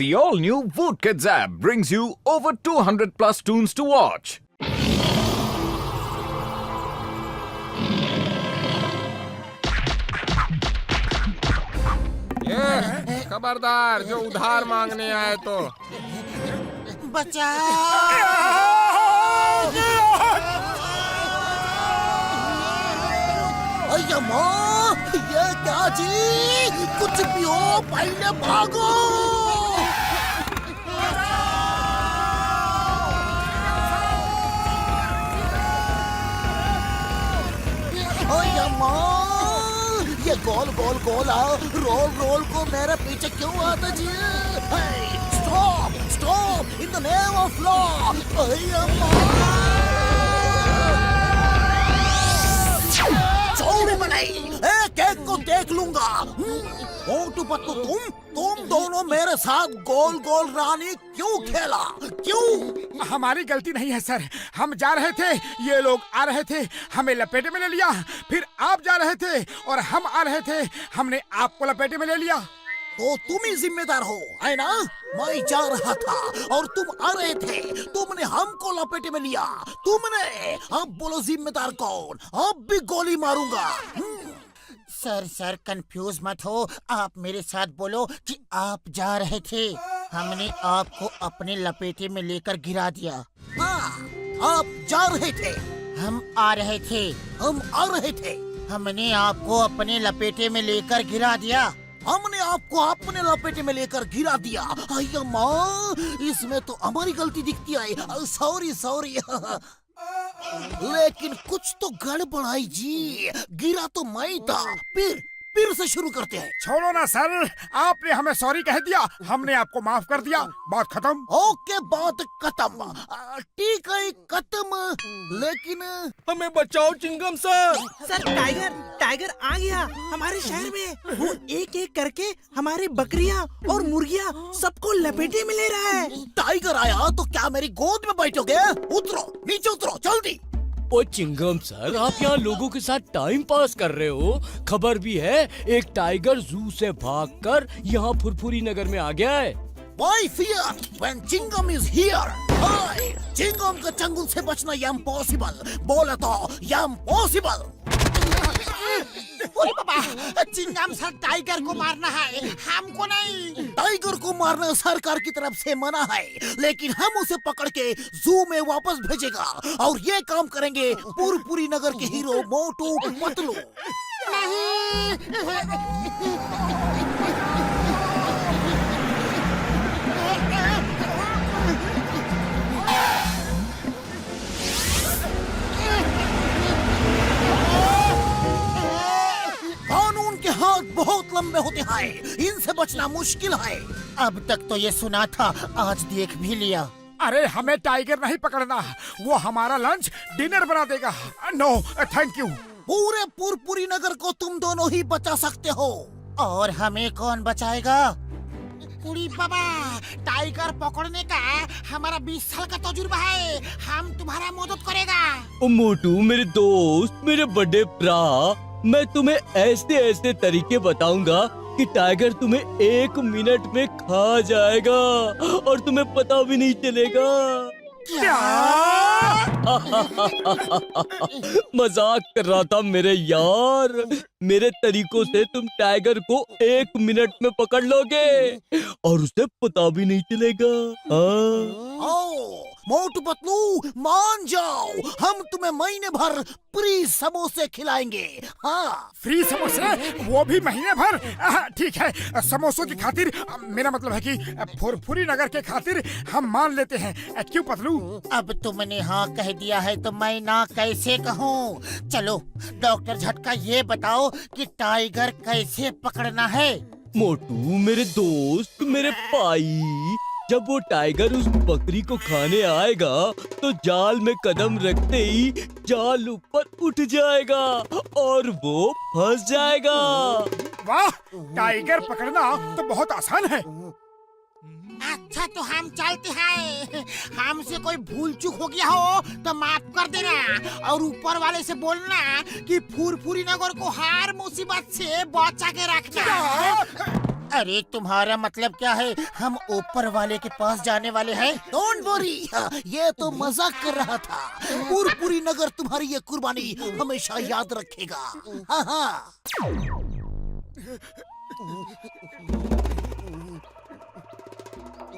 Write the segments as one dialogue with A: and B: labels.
A: The all-new Voot Kids app brings you over 200 plus tunes to watch.
B: ये खबरदार जो उधार मांगने आए तो
C: अय्या माँ, ये क्या जी? कुछ भी हो, पहले भागो। अय्या माँ, ये गोल गोल गोला रोल रोल को मेरे पीछे क्यों आता जी? Stop stop in the name of law. अय्या माँ, चौड़ी बनाई, एक एक को देख लूंगा। मोटू पतलू, तुम दोनों मेरे साथ गोल गोल रानी क्यों खेला? क्यों?
D: हमारी गलती नहीं है सर, हम जा रहे थे, ये लोग आ रहे थे, हमें लपेटे में ले लिया, फिर आप जा रहे थे और हम आ रहे थे, हमने आपको लपेटे में ले लिया।
C: तो तुम ही जिम्मेदार हो, है ना? मैं जा रहा था और तुम आ रहे थे, तुमने हमको लपेटे में लिया, तुमने। अब बोलो जिम्मेदार कौन? अब भी गोली मारूंगा। सर कंफ्यूज मत हो, आप मेरे साथ बोलो कि आप जा रहे थे, हमने आपको अपने लपेटे में लेकर गिरा दिया। हाँ, आप जा रहे थे, हम आ रहे थे, हम आ रहे थे, हमने आपको अपने लपेटे में लेकर गिरा दिया, हमने आपको अपने लपेटे में लेकर गिरा दिया। अय्या माँ, इसमें तो हमारी गलती दिखती है। सॉरी लेकिन कुछ तो गड़बड़ाई जी, गिरा तो मैं था। फिर से शुरू करते हैं।
D: छोड़ो ना सर, आपने हमें सॉरी कह दिया, हमने आपको माफ कर दिया, बात खत्म।
C: ओके, बात खत्म, ठीक है, खत्म। लेकिन
B: हमें बचाओ चिंगम सर।
E: सर टाइगर आ गया हमारे शहर में। वो एक एक करके हमारी बकरियां और मुर्गियां सबको लपेटे में ले रहा है।
C: टाइगर आया तो क्या मेरी गोद में बैठोगे? उतरो, नीचे उतरो, जल्दी।
F: ओ चिंगम सर, आप यहाँ लोगों के साथ टाइम पास कर रहे हो? खबर भी है एक टाइगर जू से भागकर यहाँ फुरफुरी नगर में आ गया है।
C: Why fear when Chingam is here? Hey, Chingam के चंगुल से बचना इम्पॉसिबल, बोले तो इम्पॉसिबल।
E: बाबा, चिंगम सर टाइगर को मारना है, हमको नहीं।
C: टाइगर को मारना सरकार की तरफ से मना है, लेकिन हम उसे पकड़ के जू में वापस भेजेगा और ये काम करेंगे पूरी नगर के हीरो मोटू पतलू। कानून के हाथ बहुत लंबे होते हैं, इनसे बचना मुश्किल है। अब तक तो ये सुना था, आज देख भी लिया।
D: अरे हमें टाइगर नहीं पकड़ना, वो हमारा लंच डिनर बना देगा। No thank you.
C: पूरे पूरी नगर को तुम दोनों ही बचा सकते हो, और हमें कौन बचाएगा?
E: कुड़ी बाबा, टाइगर पकड़ने का हमारा 20 साल का तजुर्बा है, हम तुम्हारा मदद करेगा।
F: ओ मोटू मेरे दोस्त, मेरे बड़े भरा, मैं तुम्हें ऐसे तरीके बताऊंगा कि टाइगर तुम्हें 1 मिनट में खा जाएगा और तुम्हें पता भी नहीं चलेगा। मजाक कर रहा था मेरे यार, मेरे तरीकों से तुम टाइगर को 1 मिनट में पकड़ लोगे और उसे पता भी नहीं चलेगा।
C: ओ, मोटू पतलू मान जाओ, हम तुम्हें महीने भर फ्री समोसे खिलाएंगे। हाँ,
D: फ्री समोसे, वो भी महीने भर? ठीक है, समोसों की खातिर, मेरा मतलब है कि फुरफुरी नगर के खातिर हम मान लेते हैं। क्यों पतलू?
C: अब तुमने हाँ कह दिया है तो मैं ना कैसे कहूँ? चलो डॉक्टर झटका, ये बताओ कि टाइगर कैसे पकड़ना है?
F: मोटू मेरे दोस्त, मेरे भाई, जब वो टाइगर उस बकरी को खाने आएगा तो जाल में कदम रखते ही जाल ऊपर उठ जाएगा और वो फंस जाएगा।
D: वाह, टाइगर पकड़ना तो बहुत आसान है।
E: अच्छा तो हम चलते हैं, हमसे कोई भूल चूक हो गया हो तो माफ कर देना, और ऊपर वाले से बोलना कि फुरफुरी नगर को हर मुसीबत से बचा के रखना। अरे तुम्हारा मतलब क्या है? हम ऊपर वाले के पास जाने वाले हैं?
C: डोंट वरी, ये तो मजाक कर रहा था। पूरी नगर तुम्हारी ये कुर्बानी हमेशा याद रखेगा। हाँ हाँ।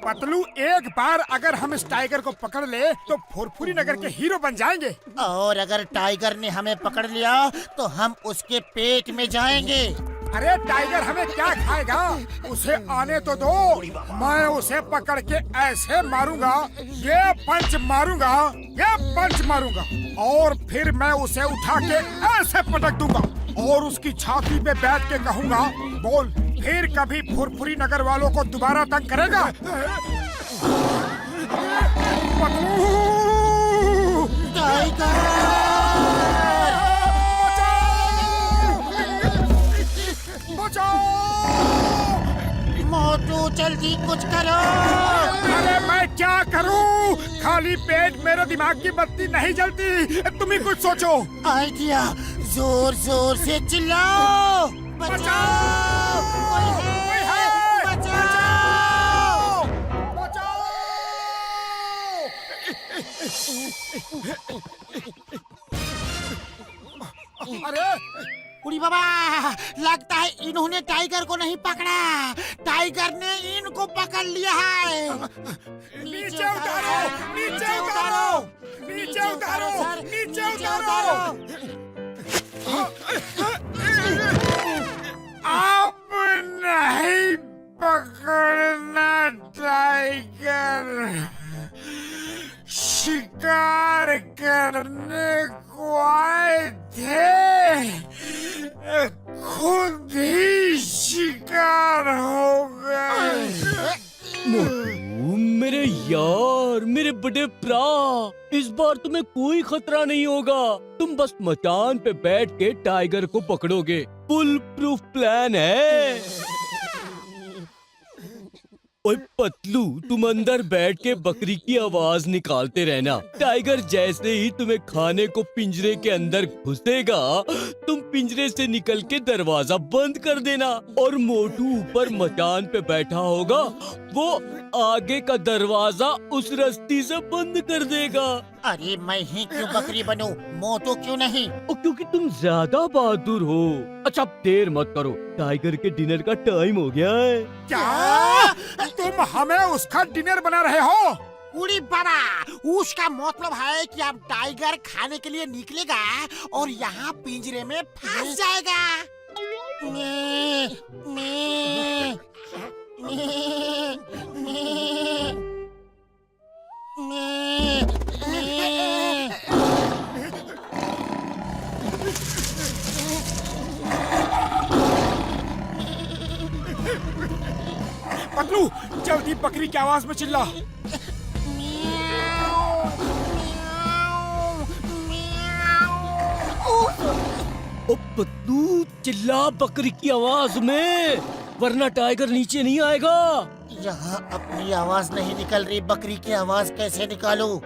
D: पतलू, एक बार अगर हम इस टाइगर को पकड़ ले तो फुरफुरी नगर के हीरो बन जाएंगे।
E: और अगर टाइगर ने हमें पकड़ लिया तो हम उसके पेट में जाएंगे।
D: अरे टाइगर हमें क्या खाएगा? उसे आने तो दो, मैं उसे पकड़ के ऐसे मारूंगा, ये पंच मारूंगा, ये पंच मारूंगा, और फिर मैं उसे उठा के ऐसे पटक दूंगा और उसकी छाती पे बैठ के कहूंगा, बोल फिर कभी फुरफुरी नगर वालों को दोबारा तंग करेगा?
E: मोटू जल्दी कुछ करो।
D: अरे मैं क्या करूं? खाली पेट मेरे दिमाग की बत्ती नहीं जलती, तुम ही कुछ सोचो।
E: आइडिया, जोर जोर से चिल्लाओ। बचाओ! कोई है! बचाओ!
D: अरे
E: उड़ी बाबा, लगता है इन्होंने टाइगर को नहीं पकड़ा, टाइगर ने इनको पकड़ लिया है।
D: नीचे उतारो, नीचे उतारो, नीचे उतारो, नीचे उतारो। आप नहीं पकड़ना टाइगर, शिकार करने को आए थे, खुद ही शिकार हो गए।
F: मोटू, मेरे यार, मेरे बड़े प्रा, इस बार तुम्हें कोई खतरा नहीं होगा। तुम बस मचान पे बैठ के टाइगर को पकड़ोगे। फुल प्रूफ प्लान है। ओए पतलू, तुम अंदर बैठ के बकरी की आवाज निकालते रहना। टाइगर जैसे ही तुम्हें खाने को पिंजरे के अंदर घुसेगा, तुम पिंजरे से निकल के दरवाजा बंद कर देना, और मोटू ऊपर मचान पे बैठा होगा, वो आगे का दरवाजा उस रस्सी से बंद कर देगा।
E: अरे मैं ही क्यों बकरी बनूं? मोटू क्यों नहीं?
F: क्योंकि तुम ज्यादा बहादुर हो। अच्छा अब देर मत करो, टाइगर के डिनर का टाइम हो गया है।
D: क्या तुम हमें उसका डिनर बना रहे हो?
E: उड़ी बाबा, उसका मतलब है कि अब टाइगर खाने के लिए निकलेगा और यहाँ पिंजरे में फंस जाएगा। मैं, मैं, मैं, मैं, मैं, मैं।
D: पतलू, जल्दी बकरी की आवाज में चिल्ला।
F: ओ पतलू, चिल्ला बकरी की आवाज में, वरना टाइगर नीचे नहीं आएगा।
E: यहाँ अपनी आवाज नहीं निकल रही, बकरी की आवाज कैसे निकालूं?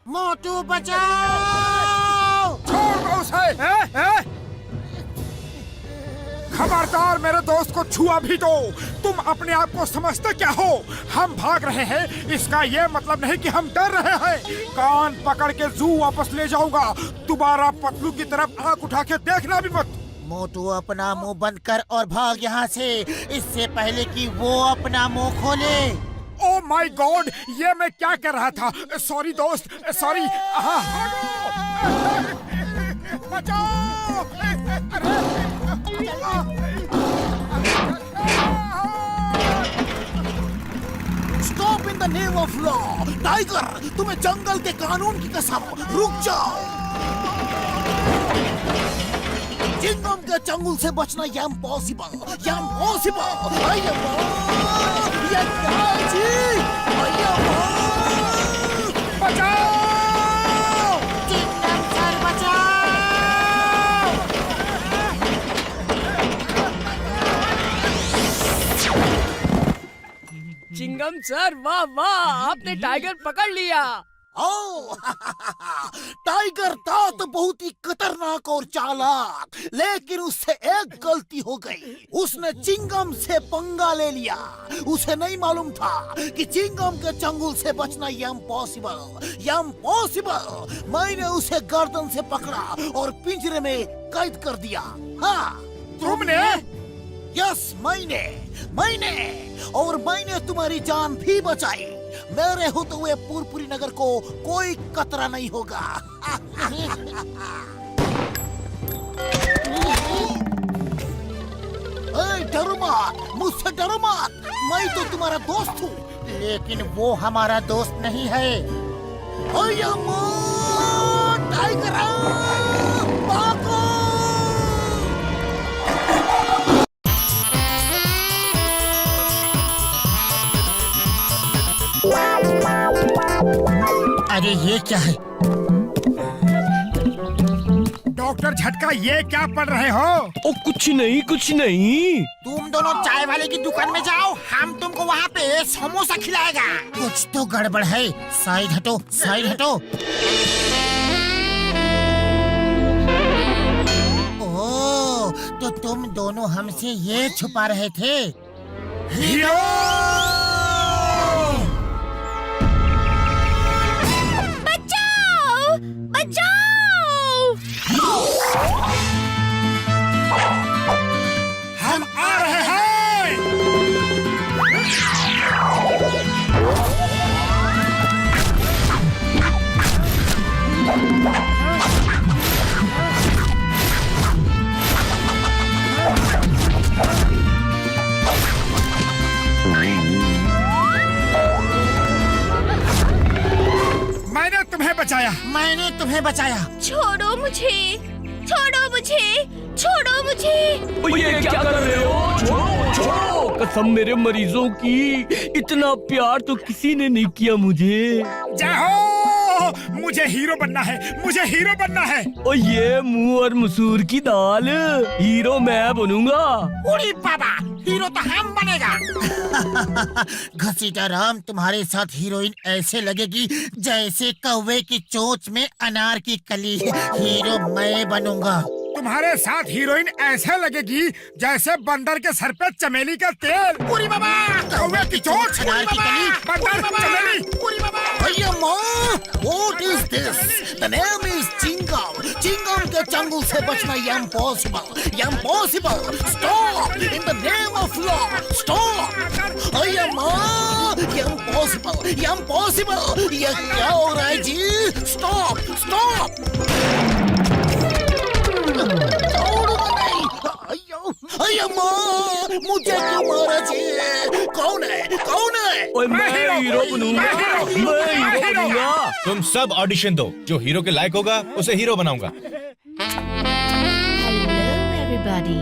E: मोटू बचाओ!
D: छोड़ दो उसे! खबरदार, मेरे दोस्त को छुआ भी तो। तुम अपने आप को समझते क्या हो? हम भाग रहे हैं, इसका ये मतलब नहीं कि हम डर रहे हैं। कान पकड़ के जू वापस ले जाऊंगा। दोबारा पतलू की तरफ आंख उठा के देखना भी मत।
E: मोटू, अपना मुंह बंद कर और भाग यहाँ से, इससे पहले कि वो अपना मुंह खोले।
D: ओ माय गॉड, ये मैं क्या कर रहा था? सॉरी दोस्त, सॉरी। बचाओ!
C: Stop in the name of law. Tiger, तुम्हें जंगल के कानून की कसम, रुक जाओ। चिंगम के चंगुल से बचना इम्पॉसिबल, इम्पॉसिबल। ये क्या जी?
D: बचाओ!
E: चिंगम सर बचाओ!
F: चिंगम सर, वाह वाह, आपने टाइगर पकड़ लिया।
C: ओ, टाइगर था तो बहुत ही खतरनाक और चालाक, लेकिन उससे एक गलती हो गई। उसने चिंगम से पंगा ले लिया। उसे नहीं मालूम था कि चिंगम के चंगुल से बचना इम्पॉसिबल, इम्पॉसिबल। मैंने उसे गर्दन से पकड़ा और पिंजरे में कैद कर दिया। हाँ,
D: तुमने?
C: यस, मैंने और मैंने तुम्हारी जान भी बचाई। मेरे होते हुए पूरपुरी नगर को कोई खतरा नहीं होगा। डरो मत, मुझसे डरो मत। मैं तो तुम्हारा दोस्त हूँ।
E: लेकिन वो हमारा दोस्त नहीं है।
C: टाइगर भागो!
E: अरे ये क्या है?
D: डॉक्टर झटका, ये क्या पढ़ रहे हो?
F: ओ कुछ नहीं।
E: तुम दोनों चाय वाले की दुकान में जाओ, हम तुमको वहाँ पे समोसा खिलाएगा। कुछ तो गड़बड़ है। साइड हटो, साइड हटो। ओह, तो तुम दोनों हमसे ये छुपा रहे थे?
D: हीरो! हम आ रहे हैं। मैंने तुम्हें बचाया।
E: मैंने तुम्हें बचाया।
G: छोड़ो मुझे, छोड़ो मुझे, छोड़ो मुझे।
F: ओ ये क्या कर रहे हो? छोड़ो। कसम मेरे मरीजों की, इतना प्यार तो किसी ने नहीं किया मुझे।
D: जाओ, मुझे हीरो बनना है, मुझे हीरो बनना है।
F: ओ ये मुंह और मसूर की दाल, हीरो मैं बनूंगा।
E: उड़ी बाबा, हीरो तो हम बनेगा। घसीटा राम, तुम्हारे साथ हीरोइन ऐसे लगेगी जैसे कौवे की चोंच में अनार की कली। हीरो मैं बनूंगा।
D: तुम्हारे साथ हीरोइन ऐसे लगेगी जैसे बंदर के सर पे चमेली का तेल।
E: उड़ी बाबा,
D: कौवे की चोंच,
E: अनार की कली,
D: बंदर चमेली।
E: उड़ी बाबा।
C: What is this? The name is Chingam. Chingam के चंगुल से बचना impossible, impossible. Stop! In the name of law, stop! Impossible, impossible. ये क्या हो रहा है जी? Stop, stop! मुझे क्यों मारा जी? कौन है?
F: ओए मैं हीरो बनूंगा, मैं हीरो बनूंगा।
H: तुम सब ऑडिशन दो, जो हीरो के लायक होगा उसे हीरो बनाऊंगा।
G: Hello everybody.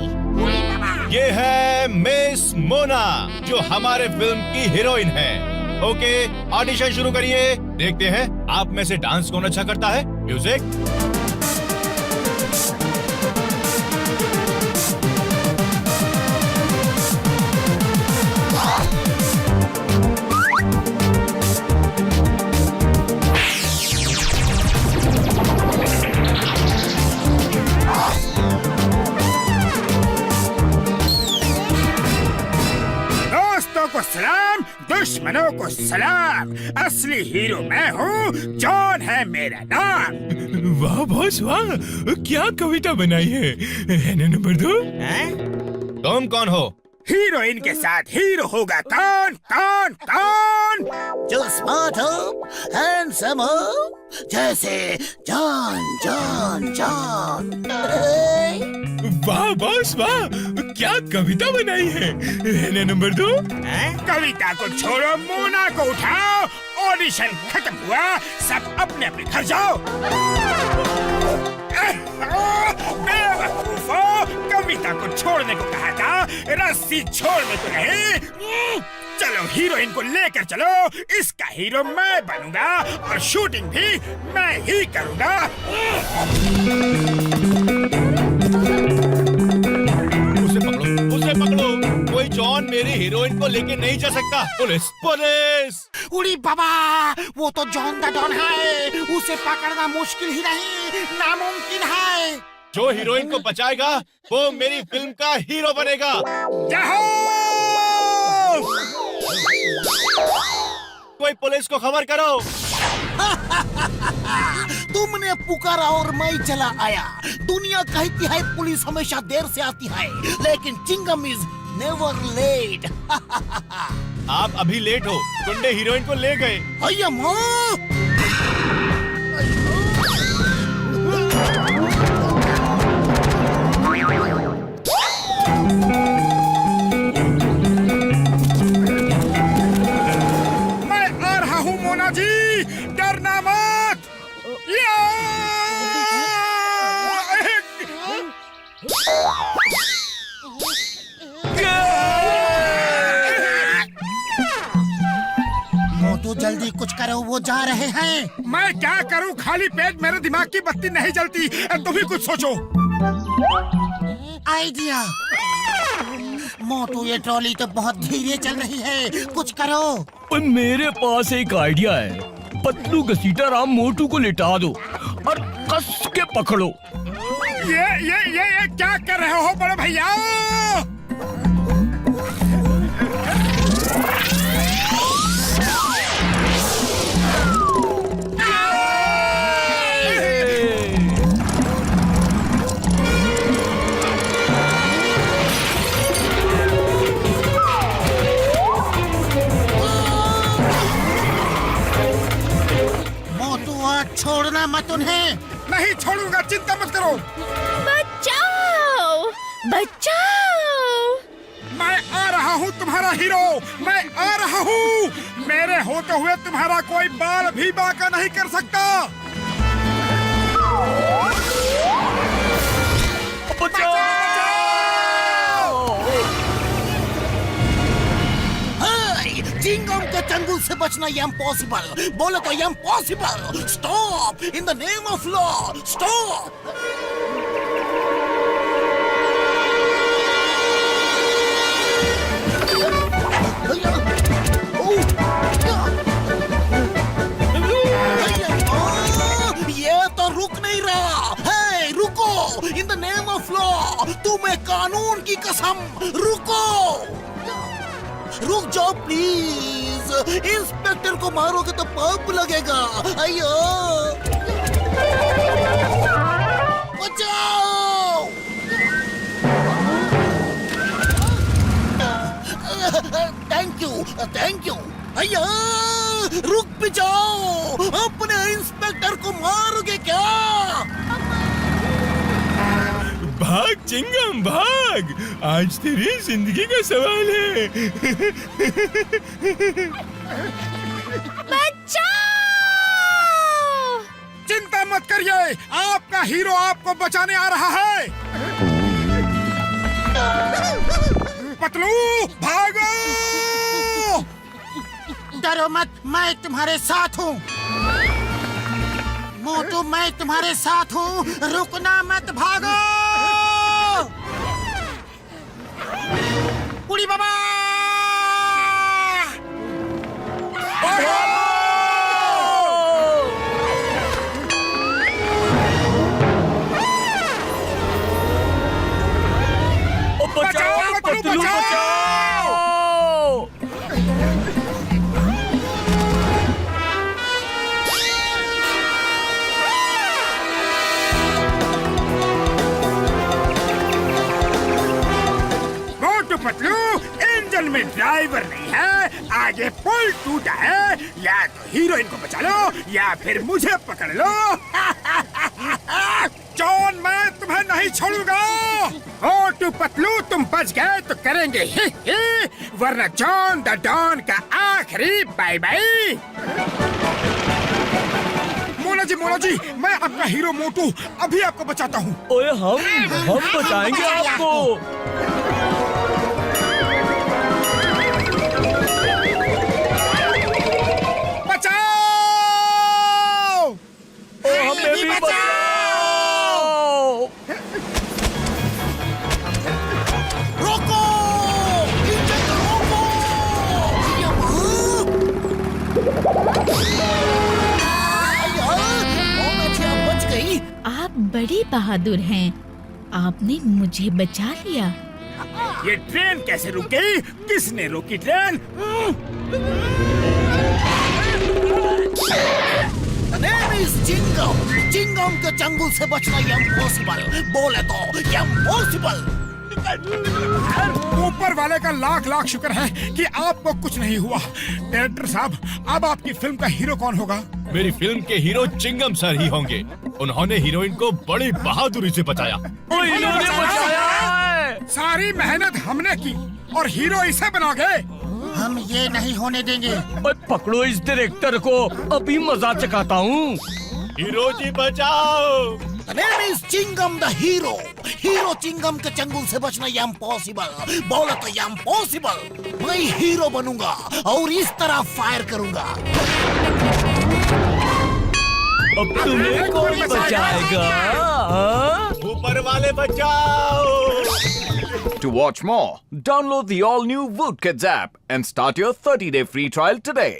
H: ये है मिस मोना, जो हमारे फिल्म की हीरोइन है। ओके, ऑडिशन शुरू करिए। देखते हैं आप में से डांस कौन अच्छा करता है। म्यूजिक।
D: को सलाम, दुश्मनों को सलाम। असली हीरो मैं हूँ, जॉन है मेरा नाम।
H: वाह बॉस वाह, क्या कविता बनाई है नंबर 2। तुम कौन हो?
D: हीरोइन के साथ हीरो होगा कौन? कौन कौन?
C: जो स्मार्ट हो, हैंडसम हो, जैसे जॉन जॉन जॉन।
H: वाह बॉस वाह, क्या कविता बनाई है नंबर 2।
D: कविता को छोड़ो, मोना को उठाओ। ऑडिशन खत्म हुआ, सब अपने अपने घर जाओ। बेवकूफों, छोड़ने को कहा था, रस्सी छोड़ने को नहीं। चलो हीरोइन को लेकर चलो, इसका हीरो मैं बनूंगा और शूटिंग भी मैं ही करूंगा।
H: उसे पकड़ो, कोई जॉन मेरी हीरोइन को लेके नहीं जा सकता। Police police.
E: उड़ी बाबा, वो तो जॉन द डॉन है, उसे पकड़ना मुश्किल ही नहीं नामुमकिन है।
H: जो हीरोइन को बचाएगा वो मेरी फिल्म का हीरो बनेगा। कोई पुलिस को खबर करो।
C: तुमने पुकारा और मैं चला आया। दुनिया कहती है पुलिस हमेशा देर से आती है, लेकिन चिंगम इज नेवर लेट।
H: आप अभी लेट हो, गुंडे हीरोइन को ले गए।
C: अय्या माँ!
D: मैं आ रहा हूँ मोना जी, डरना मत।
E: मोटू जल्दी कुछ करो, वो जा रहे हैं।
D: मैं क्या करूं, खाली पेट मेरे दिमाग की बत्ती नहीं जलती। तुम भी कुछ सोचो।
E: आइडिया। मोटू ये ट्रॉली तो बहुत धीरे चल रही है, कुछ करो।
F: पर मेरे पास एक आइडिया है। पतलू घसीटा राम मोटू को लिटा दो और कस के पकड़ो।
D: ये क्या कर रहे हो बड़े भैया?
E: छोड़ना मत उन्हें।
D: नहीं छोड़ूंगा, चिंता मत करो।
G: बचाओ, बचाओ।
D: मैं आ रहा हूँ तुम्हारा हीरो, मैं आ रहा हूँ। मेरे होते हुए तुम्हारा कोई बाल भी बांका नहीं कर सकता।
C: चिंगम के चंगुल से बचना इम्पॉसिबल। बोले तो impossible. Stop in the name of law, stop. ये तो रुक नहीं रहा है। रुको, इन द नेम ऑफ लॉ। तुम्हें कानून की कसम, रुको, रुक जाओ प्लीज। इंस्पेक्टर को मारोगे तो पाप लगेगा। अयो, बचाओ। Thank you, thank you. अयो, रुक भी जाओ। अपने इंस्पेक्टर को मारोगे क्या?
H: भाग चिंगम भाग, आज तेरी जिंदगी का सवाल है।
G: बचाओ!
D: चिंता मत करिए, आपका हीरो आपको बचाने आ रहा है। पतलू भागो!
E: डरो मत, मैं तुम्हारे साथ हूँ। मोटू मैं तुम्हारे साथ हूँ, रुकना मत, भागो। उड़ी बाबा!
F: बचाओ पतलू, बचाओ।
D: पतलू, इंजन में ड्राइवर नहीं है, आगे पुल टूटा है। या तो हीरोइन को बचा लो या फिर मुझे पकड़ लो। जॉन, मैं तुम्हें नहीं छोड़ूंगा। ओ टू पतलू, तुम बच गए तो करेंगे ही, वरना जॉन द डॉन का आखिरी बाय बाय। मोना जी, मैं आपका हीरो मोटू अभी आपको बचाता हूँ।
F: ओए हम बचाएंगे आपको।
D: बचाओ!
F: ओ हमें भी बचाओ।
C: रोको, इंजन को रोको। मोना जी आप बच गई।
G: आप बड़ी बहादुर हैं। आपने मुझे बचा लिया।
D: ये ट्रेन कैसे रुक गई? किसने रोकी train?
C: The name is Chingam. Chingam के चंगुल से बचना इम्पॉसिबल। बोले तो इम्पॉसिबल।
D: ऊपर वाले का लाख लाख शुक्र है कि आपको कुछ नहीं हुआ। डायरेक्टर साहब, अब आपकी फिल्म का हीरो कौन होगा?
H: मेरी फिल्म के हीरो चिंगम सर ही होंगे। उन्होंने हीरोइन को बड़ी बहादुरी से बचाया।
F: इन्होंने बचाया है।
D: सारी मेहनत हमने की और हीरो इसे बना गए।
E: हम ये नहीं होने देंगे।
F: ओए पकड़ो इस डायरेक्टर को, अभी मजा चखाता हूँ।
H: हीरो जी बचाओ।
C: The name is Chingam the hero. Hero Chingam के चंगुल से बचना इम्पॉसिबल। बोले तो इम्पॉसिबल। मैं हीरो बनूंगा और इस तरह फायर करूंगा।
F: अब तुम्हें कौन बचाएगा? हाँ?
H: ऊपर वाले बचाओ।
A: To watch more, download the all-new Woot Kids app and start your 30-day free trial today.